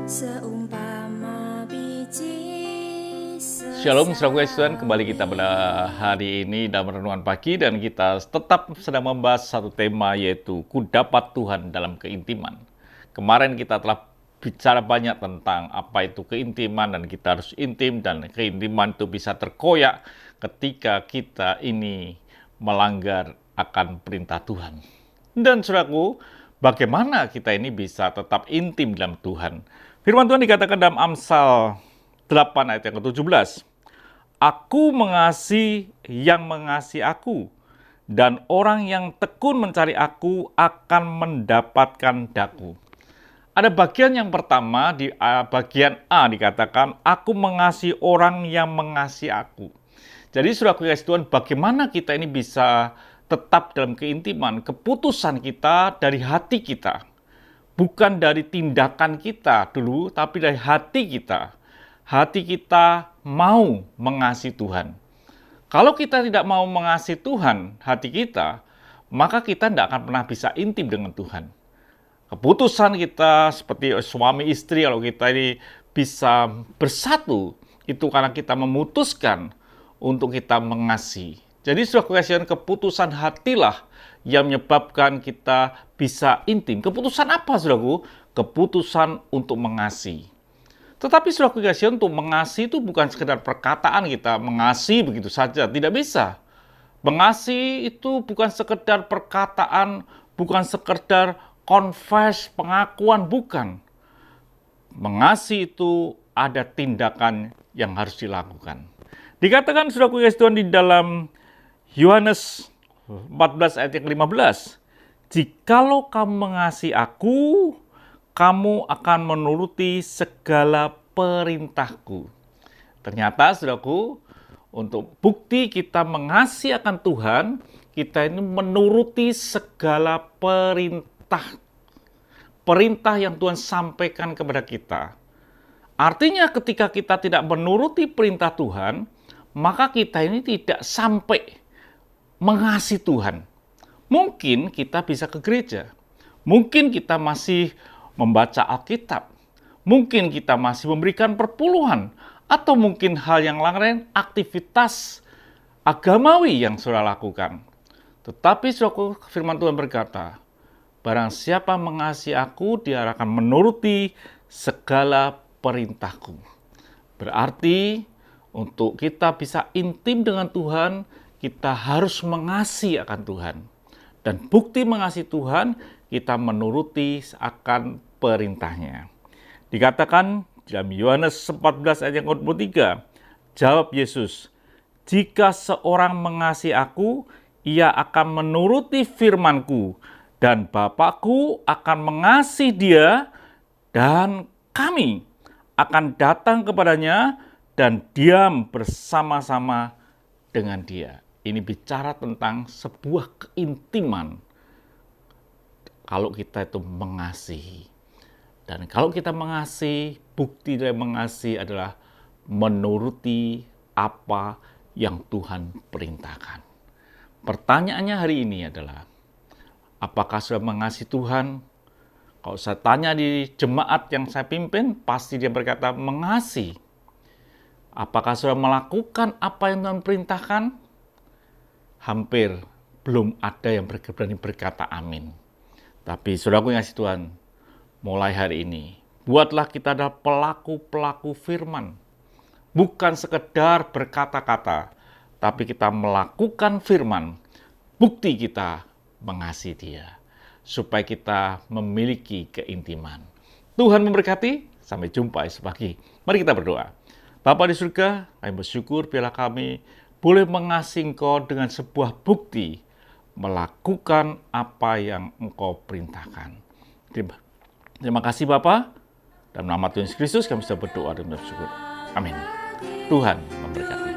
seumpama biji Shalom, saudara Kristen, kembali kita pada hari ini dalam renungan pagi dan kita tetap sedang membahas satu tema yaitu ku dapat Tuhan dalam keintiman. Kemarin kita telah bicara banyak tentang apa itu keintiman dan kita harus intim dan keintiman itu bisa terkoyak ketika kita ini melanggar akan perintah Tuhan. Dan saudaraku, bagaimana kita ini bisa tetap intim dalam Tuhan? Firman Tuhan dikatakan dalam Amsal 8 ayat yang ke-17. Aku mengasihi yang mengasihi aku, dan orang yang tekun mencari aku akan mendapatkan daku. Ada bagian yang pertama, di bagian A dikatakan, aku mengasihi orang yang mengasihi aku. Jadi saudara kasih Tuhan, bagaimana kita ini bisa tetap dalam keintiman, keputusan kita dari hati kita. Bukan dari tindakan kita dulu, tapi dari hati kita. Hati kita mau mengasihi Tuhan. Kalau kita tidak mau mengasihi Tuhan, hati kita, maka kita tidak akan pernah bisa intim dengan Tuhan. Keputusan kita seperti suami istri, kalau kita ini bisa bersatu, itu karena kita memutuskan untuk kita mengasihi. Jadi saudara kasihan, keputusan hatilah yang menyebabkan kita bisa intim. Keputusan apa, saudaraku? Keputusan untuk mengasihi. Tetapi saudara kasihan, untuk mengasihi itu bukan sekedar perkataan kita mengasihi begitu saja, tidak bisa. Mengasihi itu bukan sekedar perkataan, bukan sekedar confess, pengakuan, bukan. Mengasihi itu ada tindakan yang harus dilakukan. Dikatakan saudara kasihan di dalam Yohanes 14 ayat yang ke-15. Jikalau kamu mengasihi aku, kamu akan menuruti segala perintahku. Ternyata, saudaraku, untuk bukti kita mengasihi akan Tuhan, kita ini menuruti segala perintah. Perintah yang Tuhan sampaikan kepada kita. Artinya ketika kita tidak menuruti perintah Tuhan, maka kita ini tidak sampai mengasihi Tuhan. Mungkin kita bisa ke gereja. Mungkin kita masih membaca Alkitab. Mungkin kita masih memberikan perpuluhan. Atau mungkin hal yang lain, aktivitas agamawi yang saudara lakukan. Tetapi saudara, firman Tuhan berkata, barang siapa mengasihi aku, dia akan menuruti segala perintahku. Berarti untuk kita bisa intim dengan Tuhan, kita harus mengasihi akan Tuhan. Dan bukti mengasihi Tuhan, kita menuruti akan perintahnya. Dikatakan dalam Yohanes 14 ayat yang ke-23, jawab Yesus, jika seorang mengasihi aku, ia akan menuruti firman-Ku, dan Bapa-Ku akan mengasihi dia, dan kami akan datang kepadanya, dan diam bersama-sama dengan dia. Ini bicara tentang sebuah keintiman. Kalau kita itu mengasihi. Dan kalau kita mengasihi, bukti dari mengasihi adalah menuruti apa yang Tuhan perintahkan. Pertanyaannya hari ini adalah, apakah sudah mengasihi Tuhan? Kalau saya tanya di jemaat yang saya pimpin, pasti dia berkata mengasihi. Apakah sudah melakukan apa yang Tuhan perintahkan? Hampir belum ada yang berani berkata amin. Tapi saudaraku yang kasih Tuhan, mulai hari ini, buatlah kita adalah pelaku-pelaku firman. Bukan sekedar berkata-kata, tapi kita melakukan firman. Bukti kita mengasihi dia. Supaya kita memiliki keintiman. Tuhan memberkati, sampai jumpa esok pagi. Mari kita berdoa. Bapa di surga, kami bersyukur bila kami boleh mengasihi Engkau dengan sebuah bukti melakukan apa yang Engkau perintahkan. Terima kasih Bapa. Dalam nama Tuhan Yesus Kristus kami sudah berdoa dan bersyukur. Amin. Tuhan memberkati.